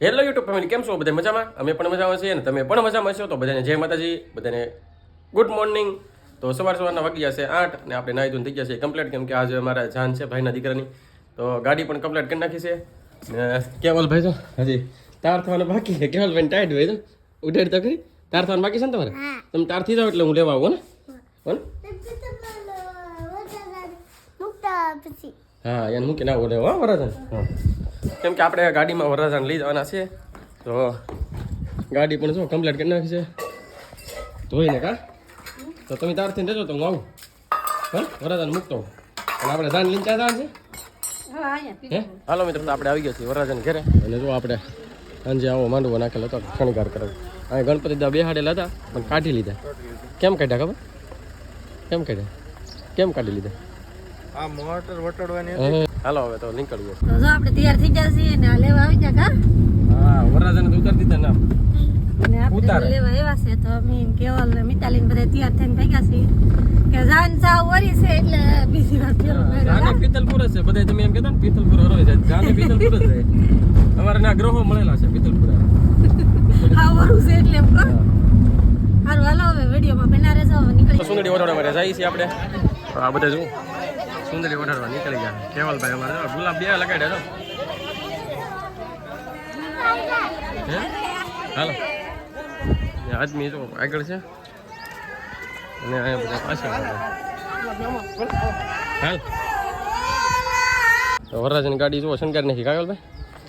Hello YouTube family, કેમ છો બધા? મજામાં? અમે પણ મજામાં છીએ અને તમે પણ મજામાં છો. તો બધાને જય માતાજી, બધાને ગુડ મોર્નિંગ. તો સવારના વાગી જશે 8 અને આપણે નાહી ધોઈને થઈ ગયા છે કમ્પ્લીટ, કેમ કે આજે અમારા જાન છે ભાઈના દીકરાની. તો ગાડી પણ કમ્પ્લીટ કરી નાખી છે. ને કેવલ ભાઈ તો હજી તાર થવાનું બાકી છે. કેવલ ભાઈ ટાઈટ હોય તો ઉડાડ તો કરી. તાર થવાનું બાકી છે ને તમારે? તમે તાર થઈ જાઓ એટલે હું લેવા આવું ને. હા, એને મૂકીને આવો લેવો. હા વરાજન. હા, કેમ કે આપણે ગાડીમાં વરરાજાને લઈ જવાના છે. તો ગાડી પણ જો કમ્પ્લીટ કરી નાખી છે ધોઈને. કા તો તમે તારથી દેજો તો હું આવું. હા, વરરાજાને મૂકતો અને આપણે જાન લઈને ત્યાં જવાનું છે. હે હાલો મિત્રો, આપણે આવી ગયા છીએ વરરાજાને ઘરે. અને જો આપણે સાંજે આવો માંડવો નાખેલો હતો શણગાર કરે. અહીં ગણપતિ દા બેહાડેલા હતા પણ કાઢી લીધા. કેમ કાઢ્યા ખબર? કેમ કાઢ્યા? કેમ કાઢી લીધા? આ મોટર વટાડવાની. હાલો હવે તો નીકળીએ. તો જો આપણે તૈયાર થઈ ગયા છીએ ને લેવા આવી ગયા કા. હા, વરરાજાને તો ઉતારી દીધા નામ. અને આપણે લેવા આવ્યા છે તો અમે કેવલ ને મિતાલી ને બધા તૈયાર થઈને ભેગા છીએ કે જાન સાવ વરી છે એટલે બીજી વાર ફેરો ન જાને પિતલપુર જ છે. બધા તમે એમ કહેતા ને પિતલપુર હરોય જાય. જાને પિતલપુર જ છે. અમારે ના ગ્રહો મળેલા છે પિતલપુર. હા વરું છે એટલે એમ કહો. હારું હાલો હવે વિડીયોમાં બના રહેજો. નીકળી સુંદરી વટાડવા માટે જઈએ છીએ આપણે. આ બધા જો સુંદરી વટાડવા નીકળી ગયા. કેવલભાઈ અમારે ગુલાબ બે લગાડ્યા તો હાલો. આદમી જો આગળ છે અને અહીંયા બધા પાછળ. હાલ તો વરરાજાની ગાડી જુઓ શણગાર નાખી. કાગલભાઈ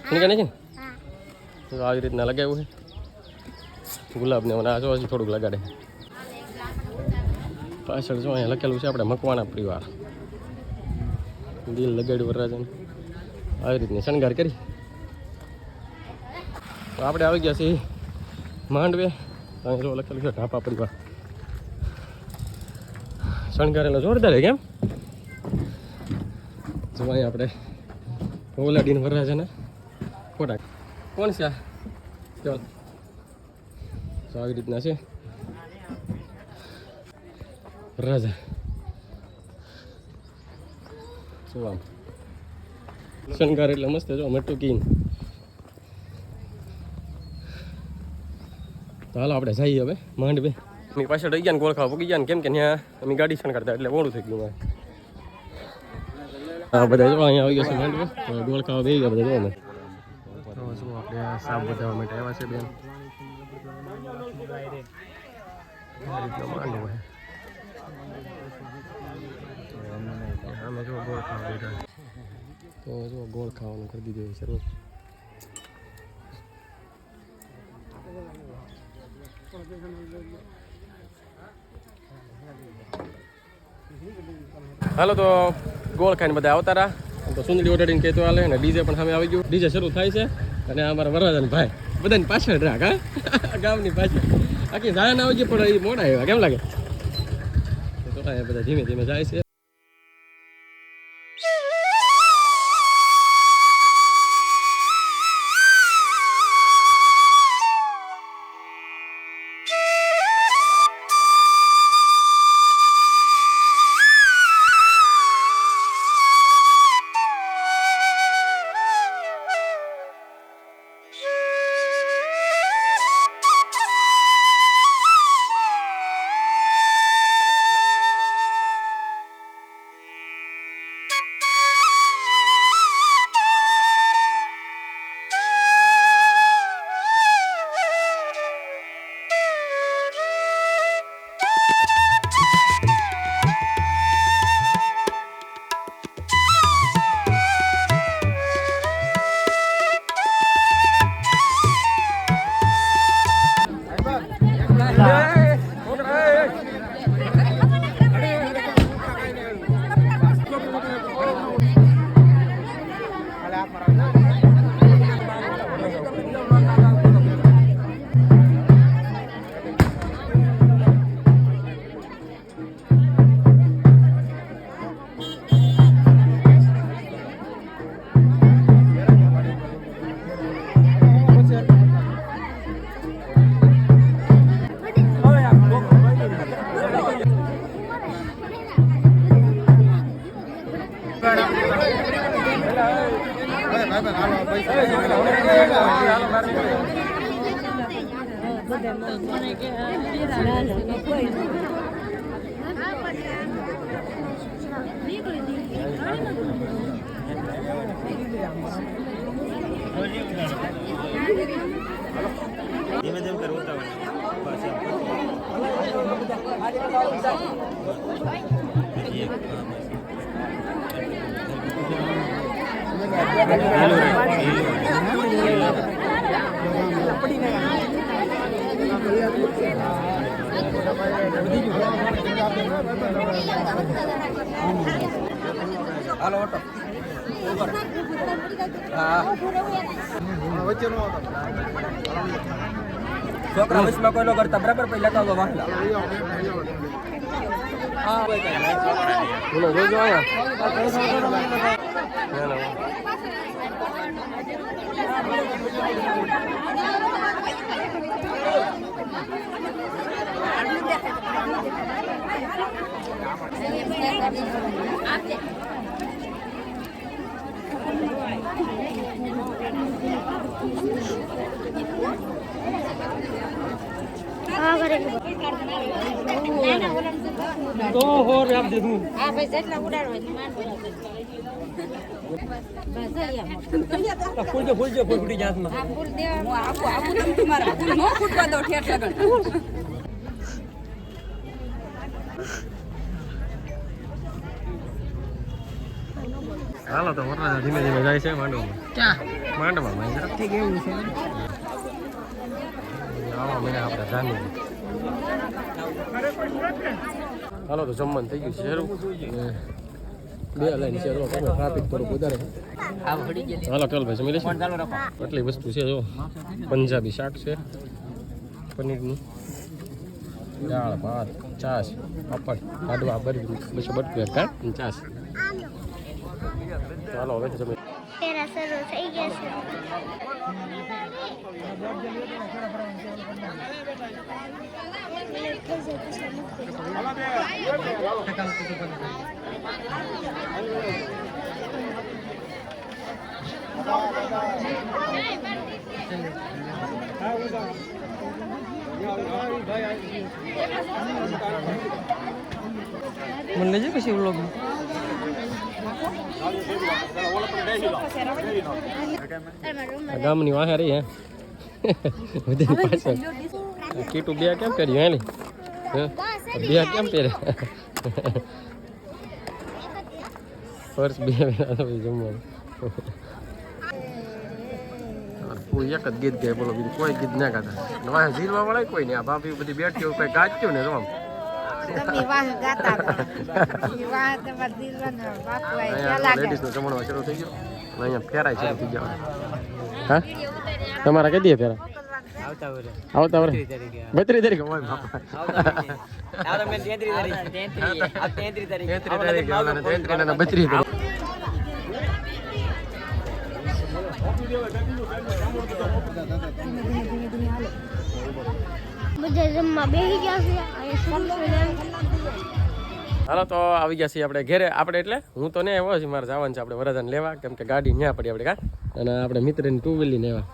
શણગાર નાખી ને તો આવી રીતના લગાવ્યું છે ગુલાબને. મને આ જો હજી થોડુંક લગાડે. પાછળ જો અહીંયા લખેલું છે આપણે મકવાણા પરિવાર. દિલ લગાડ્યું વરરાજાને. આવી રીતની શણગાર કરી. તો આપણે આવી ગયા છીએ માંડવે. અહીં જો લખેલું છે ઢાપા પરિવાર. શણગારેલો જોરદાર કેમ જો અહીંયા આપણે ઓલાડીને વરરાજાના ફોટા. કોણ છે આ? ચાલ તો આવી રીતના છે વરરાજા. શું આમ શણગાર એટલે મસ્ત જો મટું કીન. તો હાલો આપણે જઈએ હવે માંડવે. અમે પાછળ રહી ગયા ને ગોળખાવા પૂગી ગયા ને, કેમ કે ત્યાં અમે ગાડી શણગારતા એટલે મોડું થઈ ગયું. હા બધા જો અહીંયા આવી ગયા છે માંડવે. ગોળખાવા બે ગયા બધા જો અમે. તો શું આપણે સાપ બતાવવા માટે આવ્યા છે બેન. માંડવો અમે જો ગોળ ખાવા બેઠા. તો જો ગોળ ખાવાનું કરી દીધું શરૂ. હાલો તો ગોળ ખાઈને બધા આવતા રહ્યા. તો સુંદરી ઓટાડીને કહેતો હાલે ને ડીજે પણ સામે આવી ગયું. ડીજે શરૂ થાય છે અને અમારા વરરાજાને ભાઈ બધાની પાછળ રાખ. હા ગામની પાછળ આખી જાન આવી ગઈ પણ એ મોડા આવ્યા. કેમ લાગે? તો બધા ધીમે ધીમે જાય છે. ધીમે ધીમે કર ઉતાવળ બસ હાલો ઓટો હા વચ્ચે નો છોકરા વિશમાં કોઈ નો કરતા બરાબર પહેલા તો વાહલા હા બોલો જોજો આયા તો હોર આપ દે દઉં હા ભાઈ જેટલા ઉડાડો હોય ફૂલજો ફૂટી જાતમાં આ ફૂલ દેવા આપું તમારા ફૂલ નો ફૂટવા દો ઠેઠ લગન હાલો તો વરરાજા ધીમે ધીમે જાય છે માંડવામાં માંડવામાં ઝડપથી કેવું છે આવા મને આપણે જાણીએ હાલો તો જમવાનું થઈ ગયું છે શરૂ બે લાઈન છે જો તમે ટ્રાફિક થોડુંક વધારે હાલો ચાલ ભાઈ જમી લઈશું આટલી વસ્તુ છે જો પંજાબી શાક છે પનીરનું દાળ ભાત છાશ પાપડ કાઢવા બરી પછી બટકું એક કાઢ અને છાશ ચાલો હવે જમી તેરા શરૂ થઈ ગયા છે મને લેજે પછી વ્લોગ ગામની વાહે રહી હે બધી પાછળ કીટુ બે કેમ કર્યું હેલી બે કેમ પહેરે ફર્સ્ટ બે જમવાનું કોઈ એક જ ગીત ગાય બોલો બીજું કોઈ ગીત ના ગાતા વાહ જીરવા વાળા કોઈ નહીં આ ભાભી બધી બેઠી હોય કઈ ગાચ્યું ને આમ તમે વાહ ગાતા વાહ તમાર દિલવાનો બાપુ આય ક્યાં લાગે લેડીઝ નો જમણવા શરૂ થઈ ગયો અહીંયા ફેરાય છે થઈ ગયા હા તમારા કઈ દે ફેરા આવતા વરે 32 તારીખે ઓય બાપા આ તો મેં 33 તારીખે 33 તારીખે ઓલાને 32 ના 32 તારીખે બધા જમવા બેસી ગયા છે અહીંયા શરૂ થઈ જાય હાલો તો આવી ગયા છીએ આપણે ઘેરે આપણે એટલે હું તો નહીં આવ્યો છું મારે જવાનું છે આપણે વરરાજાને લેવા કેમ કે ગાડી ન્યા પડી આપણે કા અને આપણે મિત્રની ટુ વ્હીલની લેવા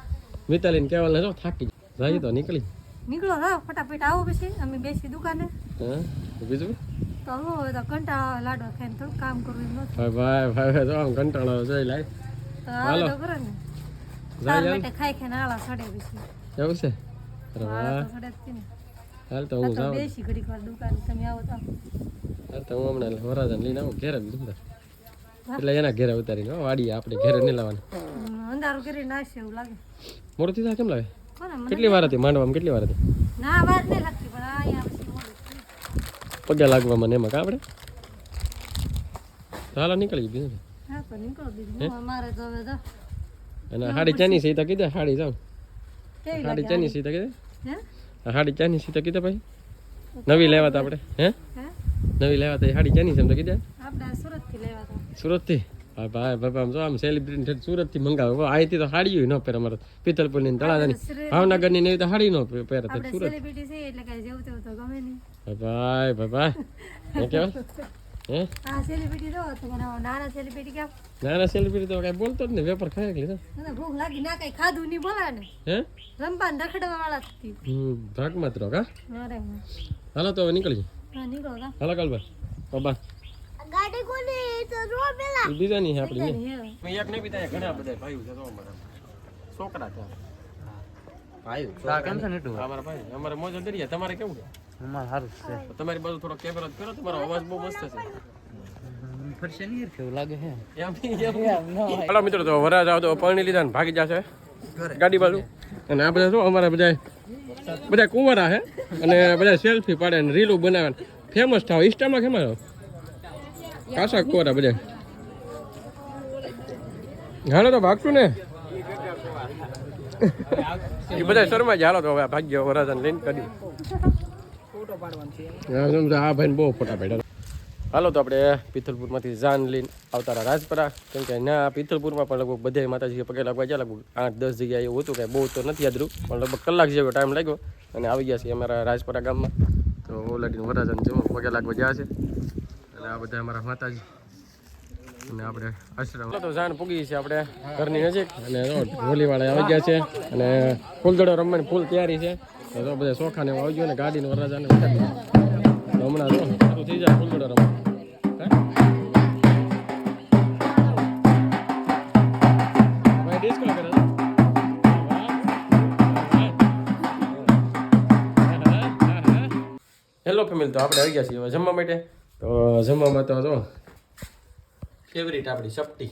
મિતાલીને કહેવાને જો થાકી જાય તો નીકળી નીકળો હા ફટાફટ આવો પછી અમે બેસી દુકાને હા બીજું તો હવે તો કંટાળો લાડો ખાઈને થોડું કામ કરવું એમ નથી ભાઈ જો આમ કંટાળો જોઈ લાય તો હાલો તો કરો ને તાર માટે ખાઈ ખાઈને આળા સડે પછી એવું છે અરે આળા વાહ તો સડે જ છે ને હાલ તો હું આ તો જાઉં બેસી ઘડીક વાર દુકાને તમે આવો તો હાલ તો હું હમણાં વરરાજાને લઈને આવું ઘેરે જ સુંદર એટલે એના ઘેરે ઉતારીને વાડીએ આપણે ઘેરે નહીં લાવવાના અંધારું કરી નાખશે એવું લાગે મોડું થયું કેમ લાગે કોને મને કેટલી વાર હતી માંડવામાં કેટલી વાર હતી ના વાર નહીં લાગતી પણ અહીંયા પછી મોડું થયું. પગે લાગવામાં ને એમાં કા આપણે તો હાલો નીકળી બીજું શું? હા તો નીકળો બીજું મારે તો હવે તો અને હાડી ચાની સીતા કીધે હાડી જાઉં કેવી હાડી લાગે ચાની સીતા કીધે હે હાડી ચાની સીતા કીધે ભાઈ નવી લેવા તા આપણે હે હે નવી લેવા તા હાડી ચાની છે એમ તો કીધે આપણે સુરત થી લેવા હતા સુરતથી હા ભાઈ ભાઈ આમ જો આમ સેલિબ્રિટી સુરતથી મંગાવે અહીંથી તો હાડીયું ન પહેરે અમારે પિત્તલપુરની તળાજાની ભાવનગરની ને એવી તો હાડી ન પહેરે તો આપણે સુરત સેલિબ્રિટી છે એટલે કઈ જેવું તેવું તો ગમે નહીં ભાઈ ભાઈ હું કેવાય હે આ સેલિબ્રિટી જો તમારા નાના સેલિબ્રિટી કેમ નાના સેલિબ્રિટી તો કાંઈ બોલતો જ ને વેપાર ખાય કે લીધો મને ભૂખ લાગી ના કઈ ખાધું નહીં બોલા ને હે રંપાન રખડવા વાળા હતી ભાગમાં જ રહો કા અરે હાલો તો હવે નીકળી હા નીકળો કા હાલો કાલભાઈ બાબા ગાડી કોની તો જો પેલા બીજાની છે આપણી હે મેં એક નહીં બીજા ઘણા બધા ભાઈઓ છે તો અમારા છોકરા છે ભાઈ કેમ છે નીટુ અમારા ભાઈ અમારે મોજ દરિયા તમારે કેવું છે અમાર સારું છે તમારી બાજુ થોડો કેમેરો કરો તમારો અવાજ બહુ મસ્ત છે ફરશે નહીં કેવું લાગે છે હાલો મિત્રો તો વરાજ આવો તો પરણી લીધા ને ભાગી જશે ગાડી બાજુ અને આ બધા શું અમારા બધા કુંવારા છે અને બધા સેલ્ફી પાડે ને રીલું બનાવે ફેમસ થાવ ઇન્સ્ટામાં કેમ આવ્યો કાસા કુંવારા બધા હાલો તો ભાગશું ને એ બધા શર્મા જ હાલો તો હવે ભાગ્ય વરાજાને લઈને કાઢી આ ભાઈને બહુ ફોટા પાડ્યા હાલો તો આપણે પિથલપુરમાંથી જાન લઈને આવતા રહ્યા રાજપરા કેમ કે ના પિથલપુરમાં પણ લગભગ બધે માતાજી પગે લાગવા ગયા લગભગ 8-10 જગ્યાએ એવું હતું કે બહુ તો નથી યાદ રહ્યું પણ લગભગ કલાક જેવો ટાઈમ લાગ્યો અને આવી ગયા છીએ અમારા રાજપરા ગામમાં તો ઓલાડીને વરાજાને જેવો પગે લાગવા ગયા છે અને આ બધા અમારા માતાજી અને આપણે આશ્રમ તો જાન પૂગી છે આપણે ઘરની નજીક અને હોલીવાળા આવી ગયા છે અને ફૂલદડો રમવાની ફૂલ તૈયારી છે તો બધા સોખાને આવી ગયો ને ગાડીને વરાજાને હમણાં જો સારું થઈ જાય ફૂલદડો રમવા હેલો ફેમિલી તો આપણે આવી ગયા છીએ હવે જમવા માટે તો જમવામાં તો જો ફેવરિટ આપણી સપટી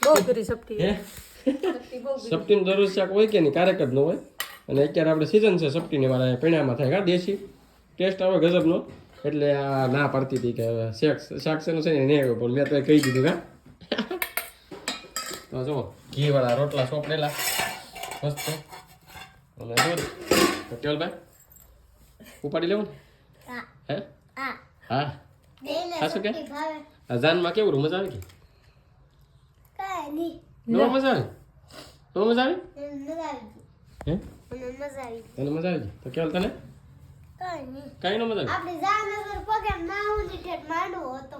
બહુ કરી સપટી હે સપટીનું દરરોજ શાક હોય કે નહીં ક્યારેક જ ન હોય અને અત્યારે આપણે સિઝન છે સપટીની વાળા પીણામાં થાય કા દેશી ટેસ્ટ આવે ગજબનો એટલે આ ના પડતી હતી કે શાક છે ને નહીં આવ્યો પણ મેં તો કહી દીધું કા તો જો ઘીવાળા રોટલા સોપડેલા મસ્ત અને દૂધ તો કેવલભાઈ ઉપાડી લેવું ને હે હા શું કે આ જાનમાં કેવું મજા આવે કે કાઈ નો મજા આવે નો મજા આવે હે મને મજા આવી તને મજા આવી તો કેવલ તને કાઈ કાંઈ નહીં નો મજા આવે આપણે જાનગર પગે ના ઉજી ઠેઠ માંડવો હતો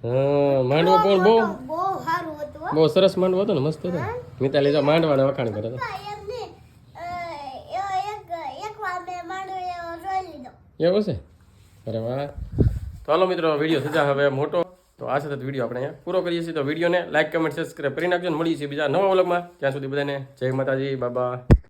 હા માંડવો પણ બહુ બહુ સારું હતું હો. બહુ સરસ માંડવો હતો ને મસ્ત હતો મિતાલી જો માંડવાને વખાણ કરે તો એમ નહીં એક વાર મેં માંડવો એવો જોઈ લીધો એવું છે અરે વાહ તો હાલો મિત્રો વિડીયો સજા હવે મોટો તો આ સાથે વિડીયો આપણે અહીંયા પૂરો કરીએ છીએ તો વિડીયોને લાઈક કમેન્ટ સબસ્ક્રાઈબ કરી નાખજો મળીએ છીએ બીજા નવા વ્લોગમાં ત્યાં સુધી બધાને જય માતાજી બાબા